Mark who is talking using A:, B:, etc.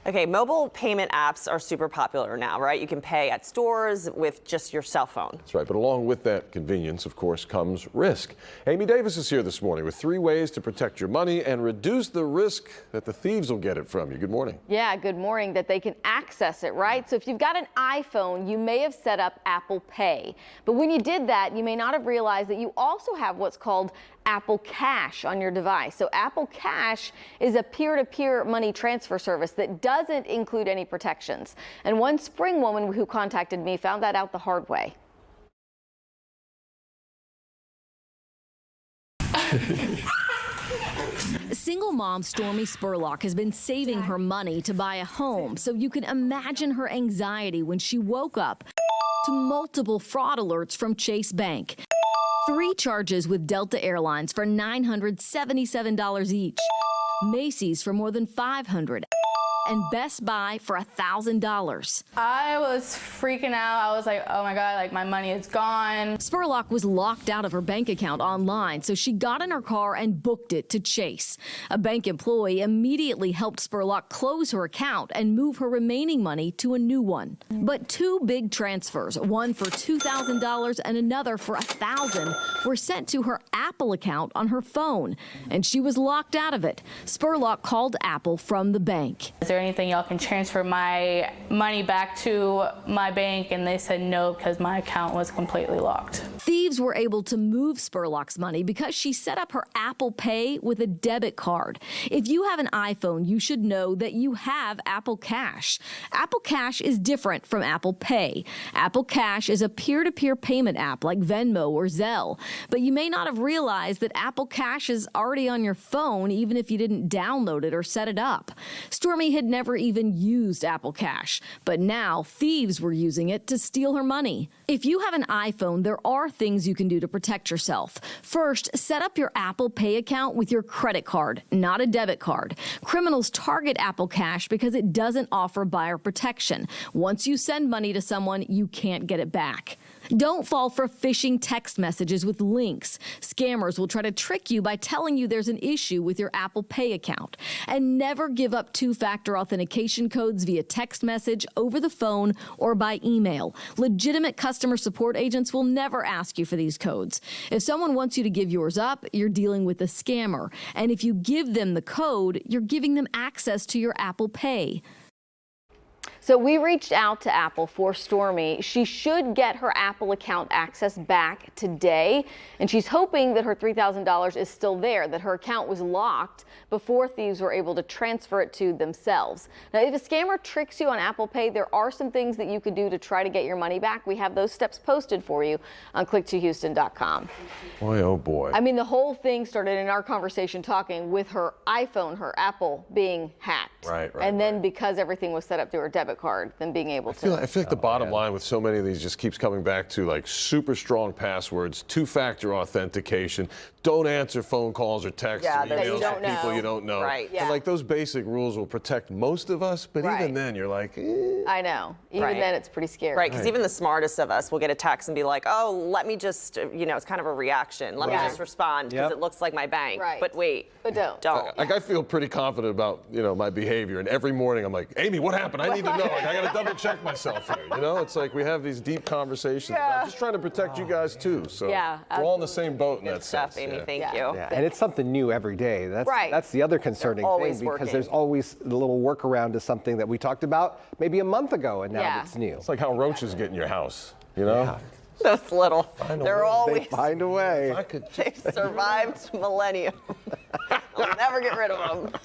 A: Okay, mobile payment apps are super popular now, right? You can pay at stores with just your cell phone.
B: That's right, but along with that convenience, of course, comes risk. Amy Davis is here this morning with 3 ways to protect your money and reduce the risk that the thieves will get it from you. Good morning.
C: Yeah, good morning. That they can access it, right? So if you've got an iPhone, you may have set up Apple Pay. But when you did that, you may not have realized that you also have what's called Apple Cash on your device. So Apple Cash is a peer-to-peer money transfer service that doesn't include any protections. And one spring woman who contacted me found that out the hard way.
D: Single mom Stormy Spurlock has been saving her money to buy a home, so you can imagine her anxiety when she woke up to multiple fraud alerts from Chase Bank. 3 charges with Delta Airlines for $977 each, Macy's for more than $500, and Best Buy for $1,000.
E: I was freaking out. I was like, oh my God, like my money is gone.
D: Spurlock was locked out of her bank account online, so she got in her car and booked it to Chase. A bank employee immediately helped Spurlock close her account and move her remaining money to a new one. But 2 big transfers, one for $2,000 and another for $1,000, were sent to her Apple account on her phone, and she was locked out of it. Spurlock called Apple from the bank.
E: Is there anything y'all can transfer my money back to my bank? And they said no, because my account was completely locked.
D: Thieves were able to move Spurlock's money because she set up her Apple Pay with a debit card. If you have an iPhone, you should know that you have Apple Cash. Apple Cash is different from Apple Pay. Apple Cash is a peer-to-peer payment app like Venmo or Zelle, but you may not have realized that Apple Cash is already on your phone even if you didn't download it or set it up. Stormy had never even used Apple Cash, but now thieves were using it to steal her money. If you have an iPhone, there are things you can do to protect yourself. First, set up your Apple Pay account with your credit card, not a debit card. Criminals target Apple Cash because it doesn't offer buyer protection. Once you send money to someone, you can't get it back. Don't fall for phishing text messages with links. Scammers will try to trick you by telling you there's an issue with your Apple Pay account. And never give up 2-factor authentication codes via text message, over the phone, or by email. Legitimate customer support agents will never ask you for these codes. If someone wants you to give yours up, you're dealing with a scammer. And if you give them the code, you're giving them access to your Apple Pay.
C: So we reached out to Apple for Stormy. She should get her Apple account access back today, and she's hoping that her $3,000 is still there, that her account was locked before thieves were able to transfer it to themselves. Now, if a scammer tricks you on Apple Pay, there are some things that you could do to try to get your money back. We have those steps posted for you on click2houston.com.
B: Boy, oh boy.
C: I mean, the whole thing started in our conversation talking with her iPhone, her Apple being hacked.
B: Right.
C: And then because everything was set up through her debit card, then being able to.
B: I feel like the bottom line with so many of these just keeps coming back to like super strong passwords, 2-factor authentication, don't answer phone calls or texts
A: Yeah,
B: or
A: that
B: emails
A: you don't
B: from people
A: know.
B: you don't know.
A: Right.
C: Yeah.
B: And like those basic rules will protect most of us, but
C: Right.
B: even then you're like,
C: I know. Even
A: Right.
C: then, it's pretty scary.
A: Right, because even the smartest of us will get a text and be like, oh, let me just, it's kind of a reaction. Let me
C: Right.
A: just respond because it looks like my bank.
C: Right.
A: But wait.
C: But don't.
A: Don't.
B: I feel pretty confident about, my behavior. And every morning I'm like, Amy, what happened? I need to know. Like, I got to double check myself here. It's like we have these deep conversations. I'm just trying to protect you guys too. So
C: Yeah,
B: we're all in the same boat in
A: Good
B: that
A: stuff,
B: sense.
A: Amy.
B: Yeah.
A: Thank
C: Yeah.
A: you.
F: Yeah, and it's something new every day.
C: Right.
F: That's the other concerning
A: always
F: thing, because
A: working.
F: there's always the little workaround to something that we talked about maybe a month ago, and now
C: Yeah.
F: it's new.
B: It's like how roaches get in your house, you know?
A: Those little,
B: know.
A: they're
B: They
F: They
A: always,
F: find a way.
B: I could
A: they've survived millennium. I'll never get rid of them.